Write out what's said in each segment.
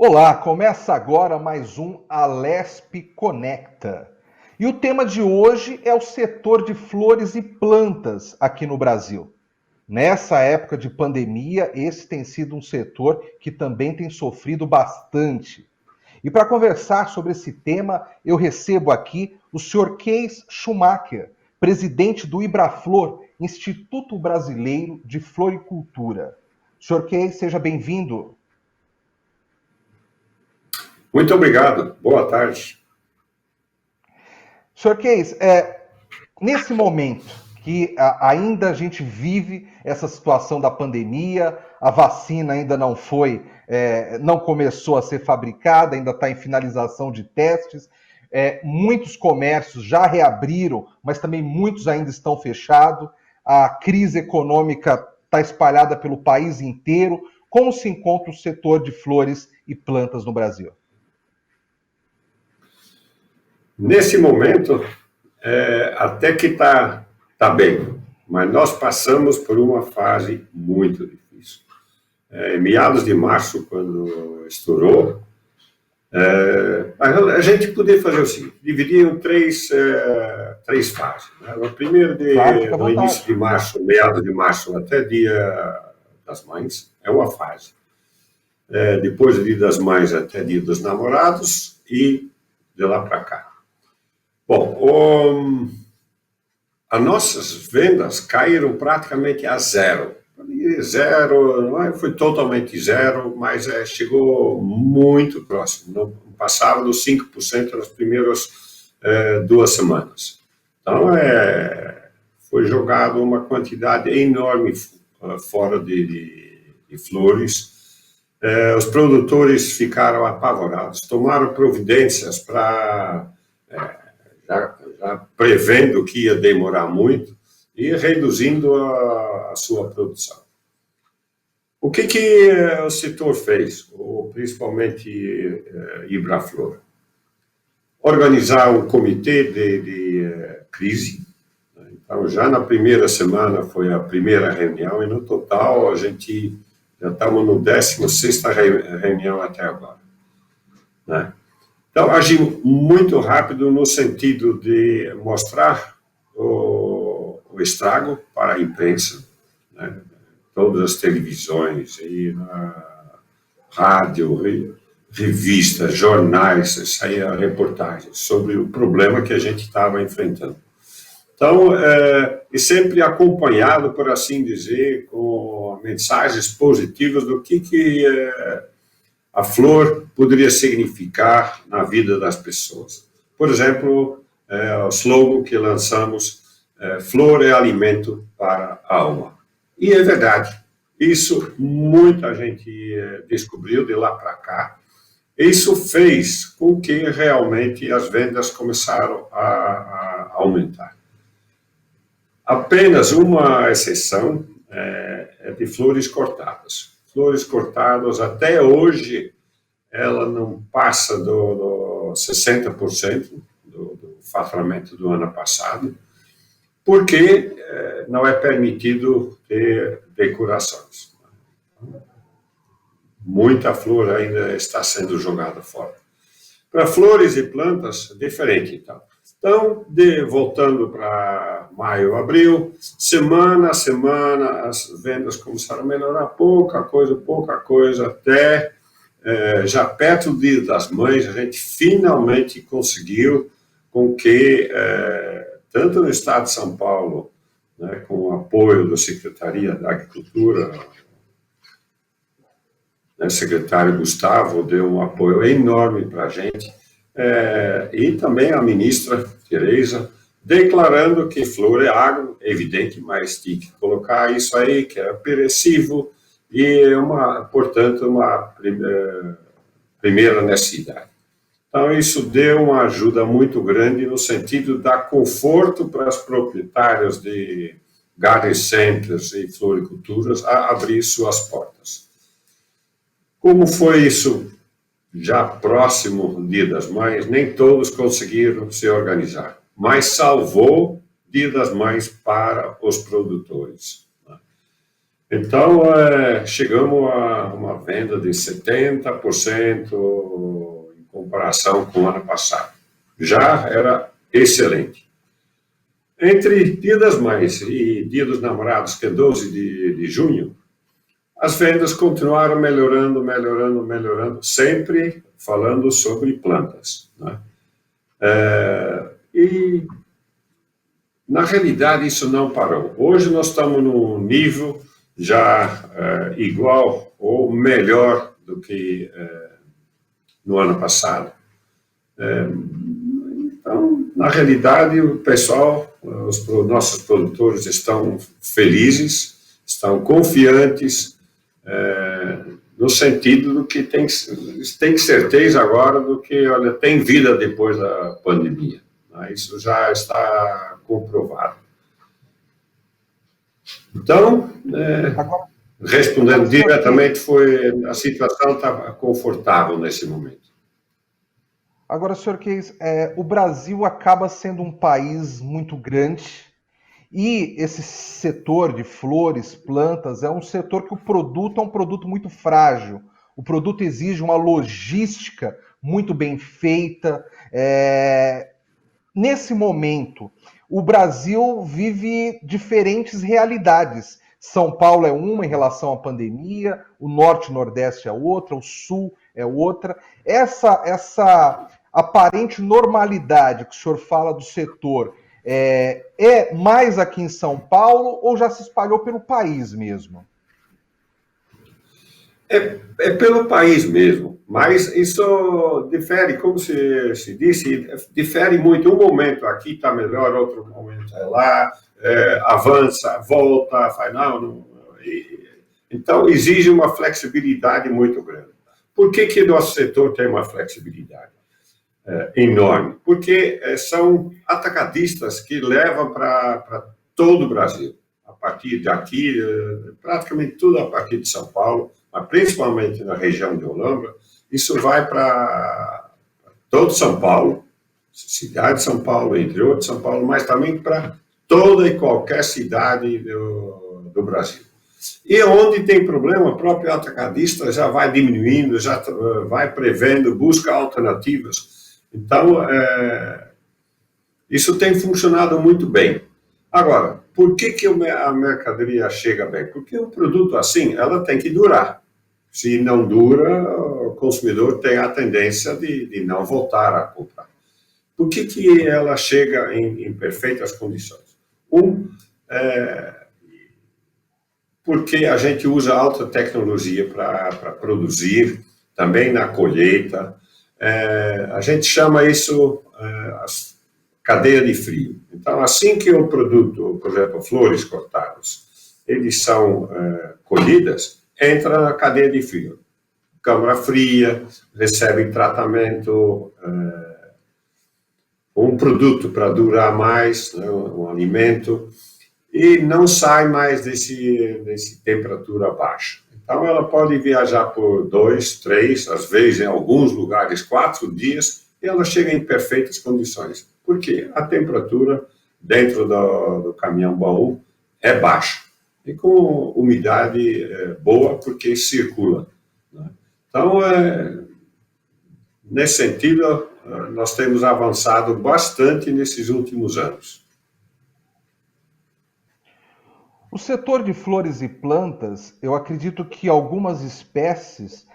Olá, começa agora mais um Alesp Conecta. E o tema de hoje é o setor de flores e plantas aqui no Brasil. Nessa época de pandemia, esse tem sido um setor que também tem sofrido bastante. E para conversar sobre esse tema, eu recebo aqui o Sr. Kees Schumacher, presidente do Ibraflor, Instituto Brasileiro de Floricultura. Sr. Kees, seja bem-vindo. Muito obrigado. Boa tarde. Sr. Kees, nesse momento que ainda a gente vive essa situação da pandemia, a vacina ainda não começou a ser fabricada, ainda está em finalização de testes, muitos comércios já reabriram, mas também muitos ainda estão fechados, a crise econômica está espalhada pelo país inteiro. Como se encontra o setor de flores e plantas no Brasil? Nesse momento, até que tá bem, mas nós passamos por uma fase muito difícil. Em meados de março, quando estourou, a gente podia fazer o seguinte, dividir em três fases. Né? O primeiro, no início de março, meados de março, até Dia das Mães, é uma fase. Depois do Dia das Mães até Dia dos Namorados e de lá para cá. Bom, as nossas vendas caíram praticamente a zero. Zero, não foi totalmente zero, mas chegou muito próximo. Não passava dos 5% nas primeiras 2 semanas. Então, foi jogado uma quantidade enorme fora de flores. Os produtores ficaram apavorados, tomaram providências para... Já prevendo que ia demorar muito e reduzindo a sua produção. O que o setor fez, ou principalmente Ibraflor? Organizar um comitê de crise. Então, já na primeira semana foi a primeira reunião, e no total a gente já estamos no 16ª reunião até agora. Né? Então, agimos muito rápido no sentido de mostrar o estrago para a imprensa, né? Todas as televisões, e na rádio, revistas, jornais, saíam reportagens sobre o problema que a gente estava enfrentando. Então, e sempre acompanhado, por assim dizer, com mensagens positivas do que a flor poderia significar na vida das pessoas. Por exemplo, o slogan que lançamos, flor é alimento para a alma. E é verdade, isso muita gente descobriu de lá para cá. Isso fez com que realmente as vendas começaram a aumentar. Apenas uma exceção é de flores cortadas. Flores cortadas, até hoje, ela não passa do 60% do faturamento do ano passado, porque não é permitido ter decorações. Muita flor ainda está sendo jogada fora. Para flores e plantas, diferente, então. Então, voltando para maio, abril, semana a semana, as vendas começaram a melhorar pouca coisa, até já perto do Dia das Mães, a gente finalmente conseguiu com que, tanto no estado de São Paulo, né, com o apoio da Secretaria da Agricultura, né, o secretário Gustavo deu um apoio enorme para a gente, e também a ministra Tereza, declarando que flor é água, evidente, mas tinha que colocar isso aí, que era perecível, e, portanto, uma primeira necessidade. Então, isso deu uma ajuda muito grande no sentido de dar conforto para os proprietários de garden centers e floriculturas a abrir suas portas. Como foi isso já próximo do Dia das Mães, nem todos conseguiram se organizar, mas salvou Dia das Mães para os produtores. Então, chegamos a uma venda de 70% em comparação com o ano passado. Já era excelente. Entre Dia das Mães e Dia dos Namorados, que é 12 de junho, as vendas continuaram melhorando, melhorando, melhorando, sempre falando sobre plantas, né? E, na realidade, isso não parou. Hoje nós estamos num nível já igual ou melhor do que no ano passado. Então, na realidade, o pessoal, os nossos produtores estão felizes, estão confiantes, no sentido do que tem certeza agora do que, olha, tem vida depois da pandemia. Né? Isso já está comprovado. Então, respondendo diretamente, a situação está confortável nesse momento. Agora, senhor Keis, o Brasil acaba sendo um país muito grande e esse setor de flores, plantas, é um setor que o produto é um produto muito frágil. O produto exige uma logística muito bem feita. Nesse momento, o Brasil vive diferentes realidades. São Paulo é uma em relação à pandemia, o Norte e Nordeste é outra, o Sul é outra. Essa aparente normalidade que o senhor fala do setor é mais aqui em São Paulo ou já se espalhou pelo país mesmo? É pelo país mesmo, mas isso difere, como se disse, difere muito. Um momento aqui está melhor, outro momento é lá, avança, volta, faz não. Então, exige uma flexibilidade muito grande. Por que nosso setor tem uma flexibilidade enorme? Porque são atacadistas que levam para todo o Brasil. A partir de aqui, praticamente tudo a partir de São Paulo, mas principalmente na região de Olambra, isso vai para todo São Paulo, cidade de São Paulo, interior de São Paulo, mas também para toda e qualquer cidade do Brasil. E onde tem problema, o próprio atacadista já vai diminuindo, já vai prevendo, busca alternativas. Então, isso tem funcionado muito bem. Agora, por que a mercadoria chega bem? Porque um produto assim, ela tem que durar. Se não dura, o consumidor tem a tendência de não voltar a comprar. Por que ela chega em perfeitas condições? Porque a gente usa alta tecnologia para produzir, também na colheita. A gente chama isso cadeia de frio. Então, assim que o produto, por exemplo, flores cortadas, eles são colhidas, entra na cadeia de frio. Câmara fria, recebe tratamento, um produto para durar mais, né, um alimento, e não sai mais desse temperatura baixa. Então, ela pode viajar por 2, 3, às vezes, em alguns lugares, 4 dias, e ela chega em perfeitas condições. Por quê? A temperatura dentro do caminhão-baú é baixa. E com umidade boa, porque circula. Né? Então, nesse sentido, nós temos avançado bastante nesses últimos anos. O setor de flores e plantas, eu acredito que algumas espécies,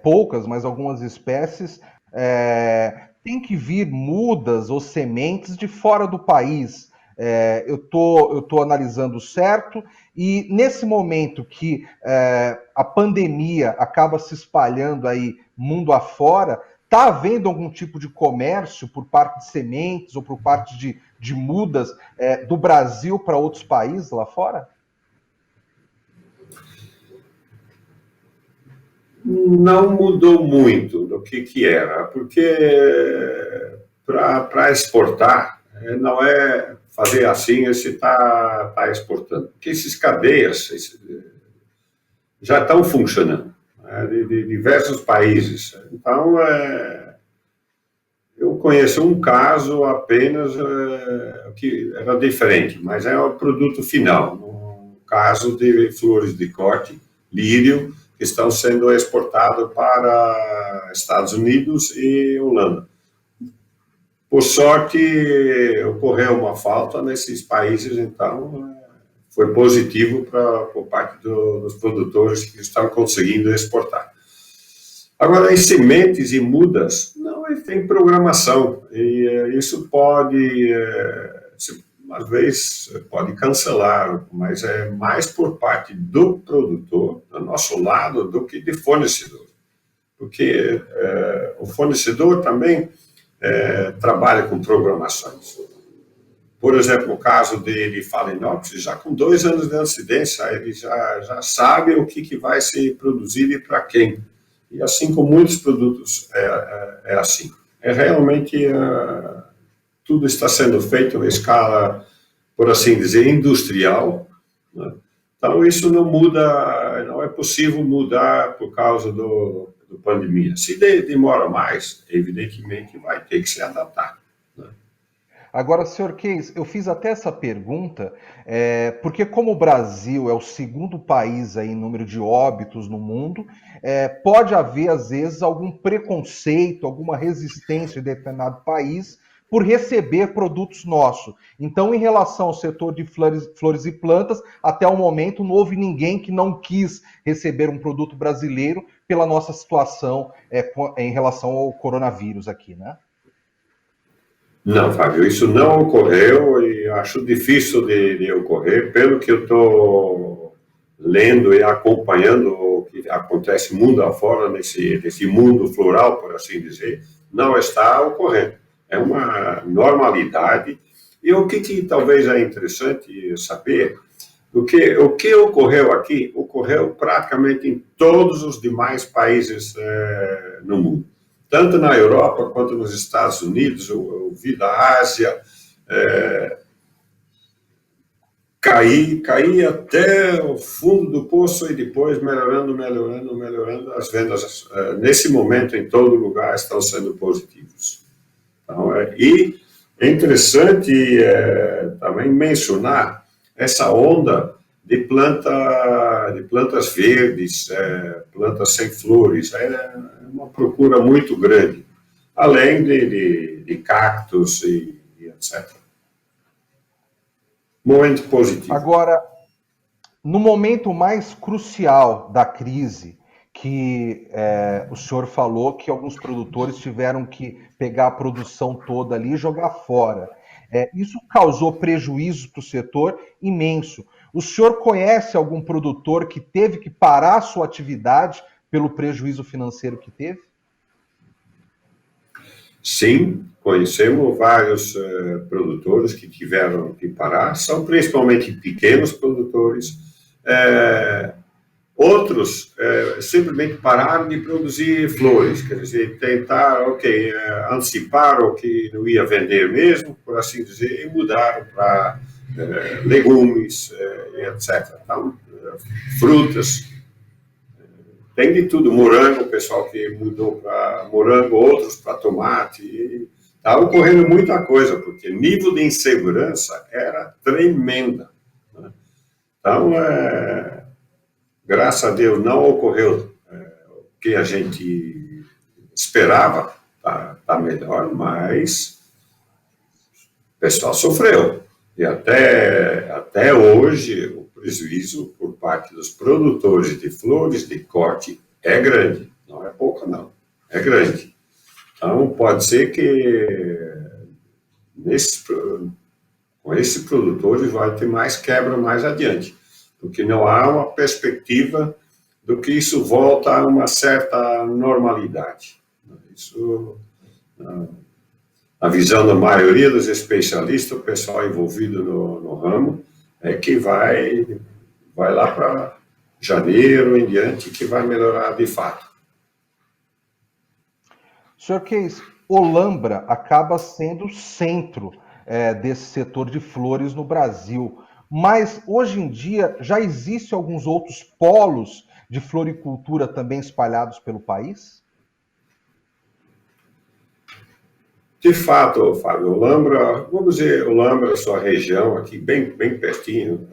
poucas, mas algumas espécies, têm que vir mudas ou sementes de fora do país. Eu tô analisando certo, e nesse momento que a pandemia acaba se espalhando aí mundo afora, está havendo algum tipo de comércio por parte de sementes ou por parte de mudas do Brasil para outros países lá fora? Não mudou muito do que era, porque para exportar, não é fazer assim, você está exportando. Porque esses cadeias já estão funcionando, né, de diversos países. Então, eu conheço um caso apenas que era diferente, mas é o produto final. caso de flores de corte, lírio, que estão sendo exportados para Estados Unidos e Holanda. Por sorte, ocorreu uma falta nesses países, então foi positivo por parte dos produtores que estão conseguindo exportar. Agora, em sementes e mudas, não, tem programação, e isso pode, às vezes, pode cancelar, mas é mais por parte do produtor, do nosso lado, do que de fornecedor. Porque o fornecedor também trabalha com programações. Por exemplo, no caso de Phalaenopsis, já com 2 anos de antecedência, ele já sabe o que vai ser produzido e para quem. E assim com muitos produtos é assim. Realmente tudo está sendo feito em escala, por assim dizer, industrial, né? Então isso não muda, não é possível mudar por causa do pandemia. Se demora mais, evidentemente vai ter que se adaptar, né? Agora, senhor Keis, eu fiz até essa pergunta, porque como o Brasil é o segundo país aí em número de óbitos no mundo, pode haver, às vezes, algum preconceito, alguma resistência em determinado país por receber produtos nossos. Então, em relação ao setor de flores e plantas, até o momento não houve ninguém que não quis receber um produto brasileiro pela nossa situação em relação ao coronavírus aqui, né? Não, Fábio, isso não ocorreu e acho difícil de ocorrer, pelo que eu estou lendo e acompanhando o que acontece mundo afora, nesse mundo floral, por assim dizer, não está ocorrendo. É uma normalidade. E o que talvez é interessante saber, o que ocorreu aqui, ocorreu praticamente em todos os demais países no mundo. Tanto na Europa quanto nos Estados Unidos, eu vi da Ásia, cair até o fundo do poço e depois melhorando as vendas. Nesse momento, em todo lugar, estão sendo positivos. Então, e é interessante também mencionar essa onda de plantas verdes, plantas sem flores. É uma procura muito grande, além de cactos e etc. Momento positivo. Agora, no momento mais crucial da crise, que o senhor falou que alguns produtores tiveram que pegar a produção toda ali e jogar fora. Isso causou prejuízo para o setor imenso. O senhor conhece algum produtor que teve que parar a sua atividade pelo prejuízo financeiro que teve? Sim, conhecemos vários produtores que tiveram que parar, são principalmente pequenos produtores. Outros simplesmente pararam de produzir flores, quer dizer, tentar, antecipar o que não ia vender mesmo, por assim dizer, e mudaram para legumes, etc. Então, frutas, tem de tudo, morango, o pessoal que mudou para morango, outros para tomate, está ocorrendo muita coisa, porque o nível de insegurança era tremenda, né? Então, graças a Deus, não ocorreu o que a gente esperava, tá melhor, mas o pessoal sofreu. E até hoje, o prejuízo por parte dos produtores de flores de corte é grande. Não é pouco, não. É grande. Então, pode ser que com esses produtores vai ter mais quebra mais adiante, porque não há uma perspectiva do que isso volta a uma certa normalidade. Isso, a visão da maioria dos especialistas, o pessoal envolvido no ramo, é que vai lá para janeiro em diante que vai melhorar de fato. Sr. Keis, Olambra acaba sendo o centro desse setor de flores no Brasil, mas hoje em dia já existem alguns outros polos de floricultura também espalhados pelo país? De fato, Fábio, Olambra, vamos dizer, Olambra, sua região aqui, bem pertinho,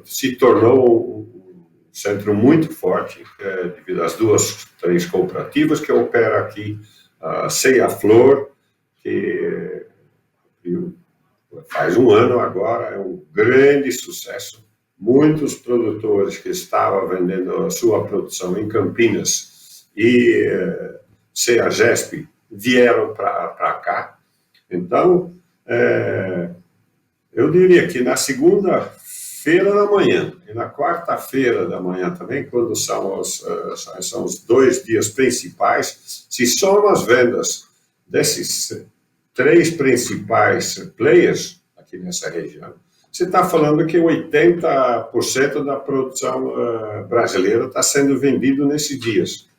se tornou um centro muito forte, devido às três cooperativas que operam aqui, a Ceia Flor, que faz um ano agora, é um grande sucesso. Muitos produtores que estavam vendendo a sua produção em Campinas e CEAGESP vieram para cá. Então, eu diria que na segunda-feira da manhã e na quarta-feira da manhã também, quando são os 2 dias principais, se soma as vendas desses 3 principais players aqui nessa região, você está falando que 80% da produção brasileira está sendo vendido nesses dias.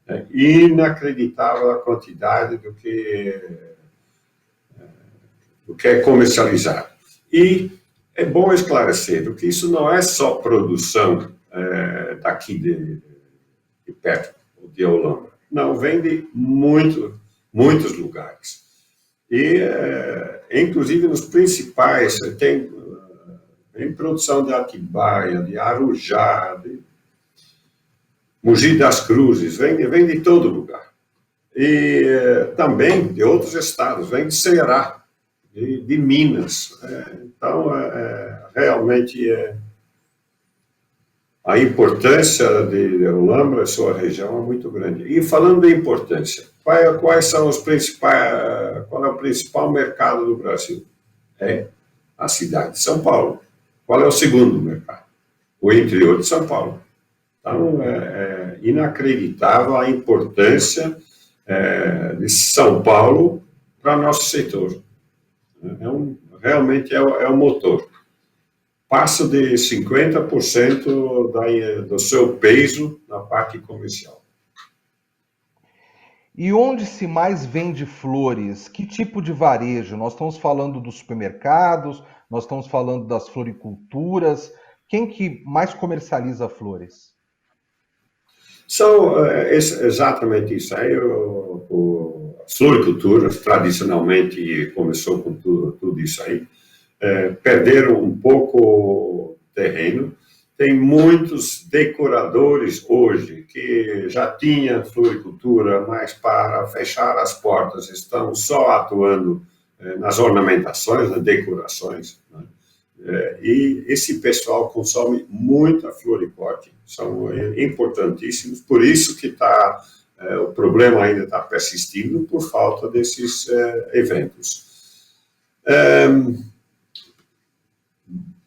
É inacreditável a quantidade do que é comercializado. E é bom esclarecer que isso não é só produção daqui de perto, de Olambra. Não, vem de muitos lugares. E, inclusive, nos principais, tem produção de Atibaia, de Arujá, de Mogi das Cruzes, vem de todo lugar. E também de outros estados, vem de Ceará, de Minas. Então, realmente, a importância de Olambra, sua região, é muito grande. E falando de importância, quais são os principais, qual é o principal mercado do Brasil? É a cidade de São Paulo. Qual é o segundo mercado? O interior de São Paulo. Então, é inacreditável a importância de São Paulo para nosso setor. Realmente é o motor. Passa de 50% do seu peso na parte comercial. E onde se mais vende flores? Que tipo de varejo? Nós estamos falando dos supermercados, nós estamos falando das floriculturas. Quem que mais comercializa flores? São exatamente isso aí. A floricultura, tradicionalmente, começou com tudo isso aí. Perderam um pouco terreno. Tem muitos decoradores hoje que já tinham floricultura, mas para fechar as portas estão só atuando nas ornamentações, nas decorações, né? E esse pessoal consome muita floriporte, são importantíssimos, por isso que o problema ainda está persistindo por falta desses eventos.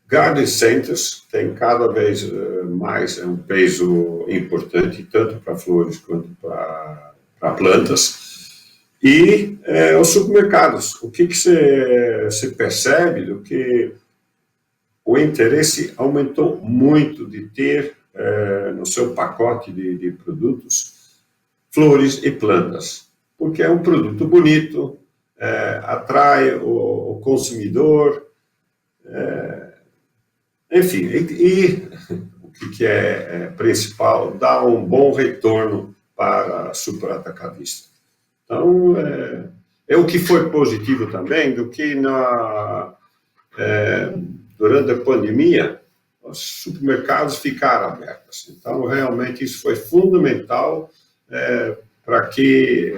Garden centers tem cada vez mais um peso importante, tanto para flores quanto para plantas. E os supermercados, o que você percebe do que o interesse aumentou muito de ter no seu pacote de produtos flores e plantas, porque é um produto bonito, atrai o consumidor, enfim, e o que é principal, dá um bom retorno para a superatacadista. Então, é o que foi positivo também, do que durante a pandemia, os supermercados ficaram abertos. Então, realmente, isso foi fundamental para que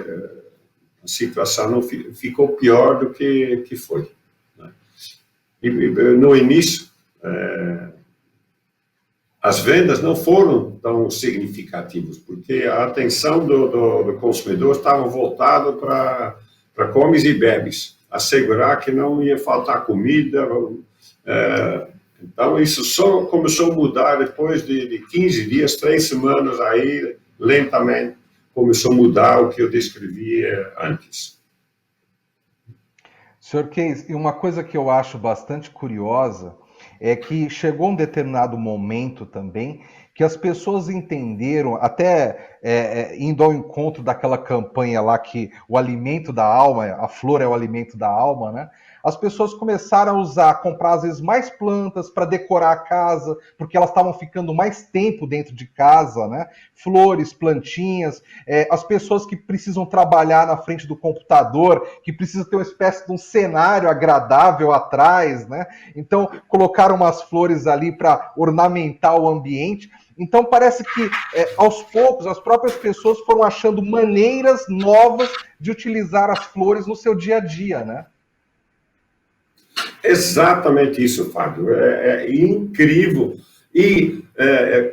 a situação não ficou pior do que foi, né? E no início, as vendas não foram tão significativas, porque a atenção do consumidor estava voltada para comes e bebes, assegurar que não ia faltar comida. Então, isso só começou a mudar depois de 15 dias, 3 semanas, aí, lentamente, começou a mudar o que eu descrevia antes. Sr. Keis, e uma coisa que eu acho bastante curiosa é que chegou um determinado momento também que as pessoas entenderam, até indo ao encontro daquela campanha lá que o alimento da alma, a flor é o alimento da alma, né? As pessoas começaram a usar, comprar às vezes mais plantas para decorar a casa, porque elas estavam ficando mais tempo dentro de casa, né? Flores, plantinhas, as pessoas que precisam trabalhar na frente do computador, que precisam ter uma espécie de um cenário agradável atrás, né? Então colocaram umas flores ali para ornamentar o ambiente. Então parece que aos poucos as próprias pessoas foram achando maneiras novas de utilizar as flores no seu dia a dia, né? Exatamente isso, Fábio. É incrível. E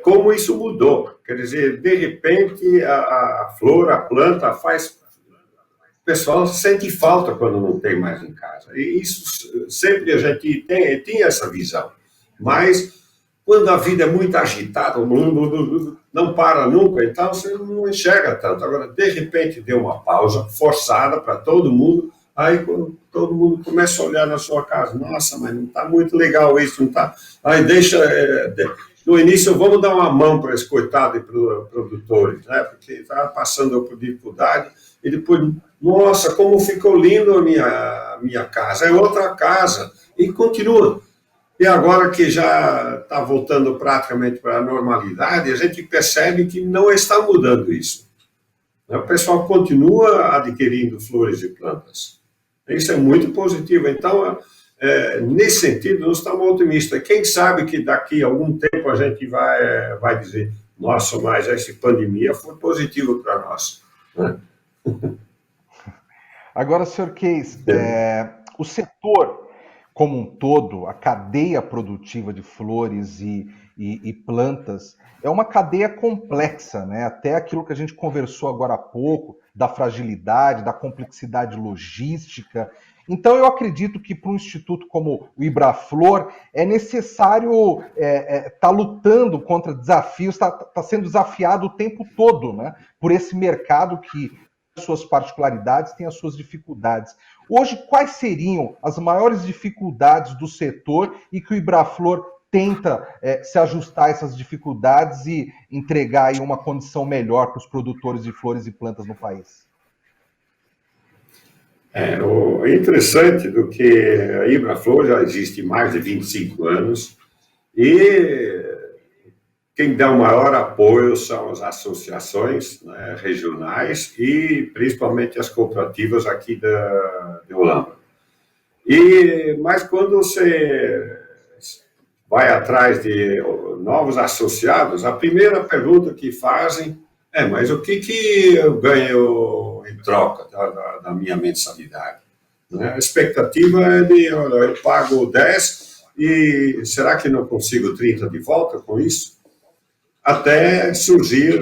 como isso mudou. Quer dizer, de repente, a flor, a planta faz. O pessoal sente falta quando não tem mais em casa. E isso sempre a gente tinha essa visão. Mas quando a vida é muito agitada, o mundo não para nunca, então você não enxerga tanto. Agora, de repente, deu uma pausa forçada para todo mundo. Aí quando todo mundo começa a olhar na sua casa, nossa, mas não está muito legal isso, não está. Aí deixa. No início, vamos dar uma mão para esse coitado de produtores, né? Porque está passando por dificuldade, e depois, nossa, como ficou lindo a minha casa, é outra casa, e continua. E agora que já está voltando praticamente para a normalidade, a gente percebe que não está mudando isso. O pessoal continua adquirindo flores e plantas. Isso é muito positivo. Então, nesse sentido, nós estamos otimistas. Quem sabe que daqui a algum tempo a gente vai dizer, nossa, mas essa pandemia foi positiva para nós. Né? Agora, Sr. Keis, o setor como um todo, a cadeia produtiva de flores e plantas, é uma cadeia complexa, né? Até aquilo que a gente conversou agora há pouco, da fragilidade, da complexidade logística. Então, eu acredito que para um instituto como o Ibraflor é necessário estar lutando contra desafios, tá sendo desafiado o tempo todo, né? Por esse mercado que tem as suas particularidades, tem as suas dificuldades. Hoje, quais seriam as maiores dificuldades do setor e que o Ibraflor tenta se ajustar a essas dificuldades e entregar aí uma condição melhor para os produtores de flores e plantas no país? O interessante do que a Ibraflor já existe mais de 25 anos e quem dá o maior apoio são as associações, né, regionais e principalmente as cooperativas aqui de Holanda. Mas quando você vai atrás de novos associados, a primeira pergunta que fazem é, mas o que eu ganho em troca da minha mensalidade? A expectativa é de, olha, eu pago 10 e será que não consigo 30 de volta com isso? Até surgir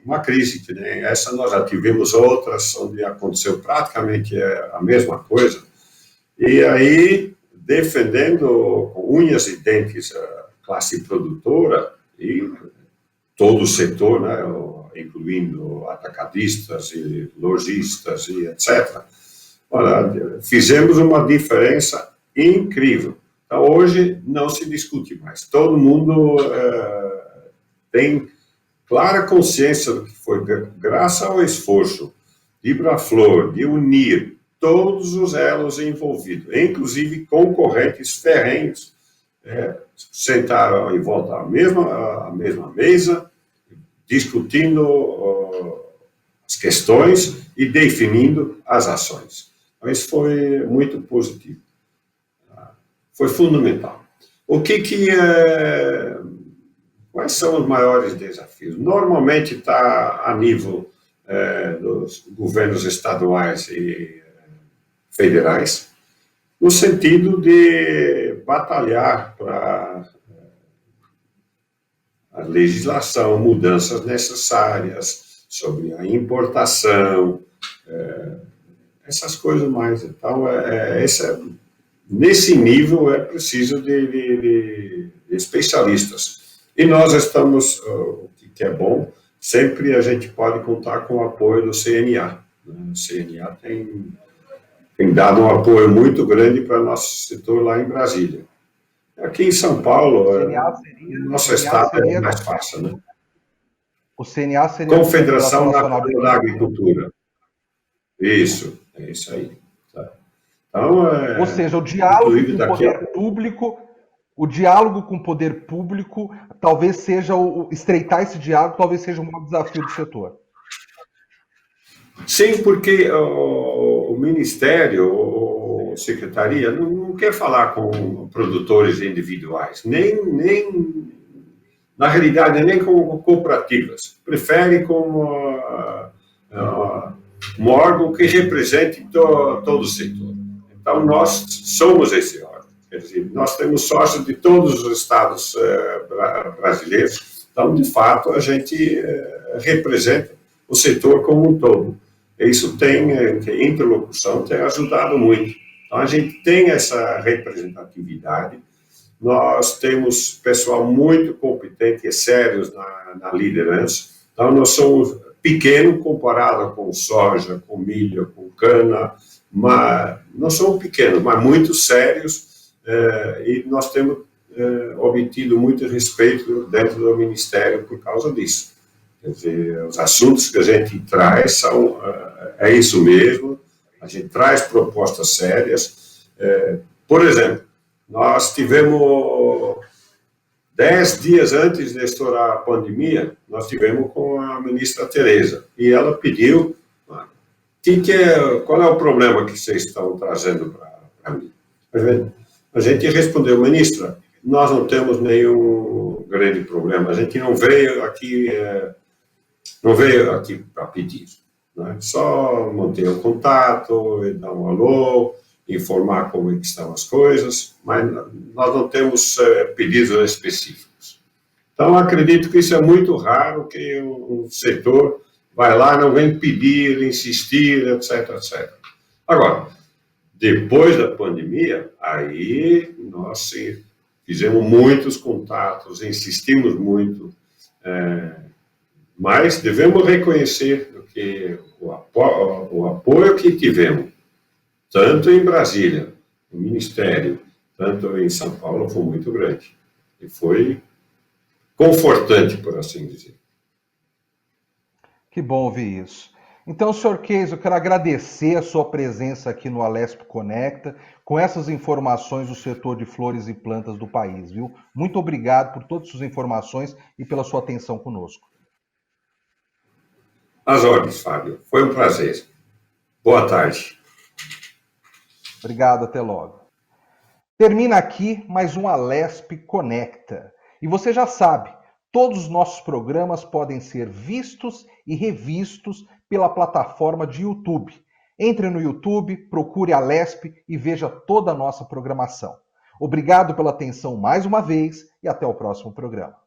uma crise, que nem essa nós já tivemos outras, onde aconteceu praticamente a mesma coisa. E aí, defendendo com unhas e dentes a classe produtora e todo o setor, né, incluindo atacadistas e lojistas e etc., fizemos uma diferença incrível. Então, hoje não se discute mais. Todo mundo tem clara consciência do que foi graças ao esforço de Ibraflor, de unir todos os elos envolvidos, inclusive concorrentes ferrenhos, sentaram em volta à mesma mesa, discutindo as questões e definindo as ações. Então, isso foi muito positivo. Foi fundamental. Quais são os maiores desafios? Normalmente está a nível dos governos estaduais e federais, no sentido de batalhar para a legislação, mudanças necessárias sobre a importação, essas coisas mais. Então, nesse nível é preciso de especialistas. E nós estamos, o que é bom, sempre a gente pode contar com o apoio do CNA. O CNA tem dado um apoio muito grande para o nosso setor lá em Brasília. Aqui em São Paulo, nosso o CNA estado é seria, mais fácil, né? o CNA seria a Confederação Nacional de Nacional da Agricultura. Isso, é isso aí. Tá? Então, Ou seja, inclusive daqui a o diálogo com o poder público, talvez seja estreitar esse diálogo, talvez seja o maior desafio do setor. Sim, porque o Ministério, a Secretaria, não quer falar com produtores individuais, nem na realidade, nem com cooperativas. Prefere com um órgão que represente todo o setor. Então, nós somos esse órgão. Quer dizer, nós temos sócios de todos os estados brasileiros. Então, de fato, a gente representa o setor como um todo. Isso a interlocução tem ajudado muito. Então, a gente tem essa representatividade. Nós temos pessoal muito competente e sérios na liderança. Então, nós somos pequeno comparado com soja, com milho, com cana, mas nós somos pequenos, mas muito sérios, e nós temos obtido muito respeito dentro do Ministério por causa disso. Quer dizer, os assuntos que a gente traz é isso mesmo, a gente traz propostas sérias. Por exemplo, nós tivemos 10 dias antes de estourar a pandemia, nós tivemos com a ministra Tereza, e ela pediu, qual é o problema que vocês estão trazendo para mim? A gente respondeu, ministra, nós não temos nenhum grande problema, a gente não veio aqui para pedir, né? Só manter o contato, dar um alô, informar como é que estão as coisas, mas nós não temos pedidos específicos. Então, acredito que isso é muito raro, que o setor vai lá, não vem pedir, insistir, etc, etc. Agora, depois da pandemia, aí nós fizemos muitos contatos, insistimos muito, mas devemos reconhecer que o apoio que tivemos, tanto em Brasília, no Ministério, tanto em São Paulo, foi muito grande. E foi confortante, por assim dizer. Que bom ouvir isso. Então, Sr. Queijo, eu quero agradecer a sua presença aqui no Alesp Conecta, com essas informações do setor de flores e plantas do país, viu? Muito obrigado por todas as suas informações e pela sua atenção conosco. Às ordens, Fábio. Foi um prazer. Boa tarde. Obrigado, até logo. Termina aqui mais um Alesp Conecta. E você já sabe, todos os nossos programas podem ser vistos e revistos pela plataforma de YouTube. Entre no YouTube, procure Alesp e veja toda a nossa programação. Obrigado pela atenção mais uma vez e até o próximo programa.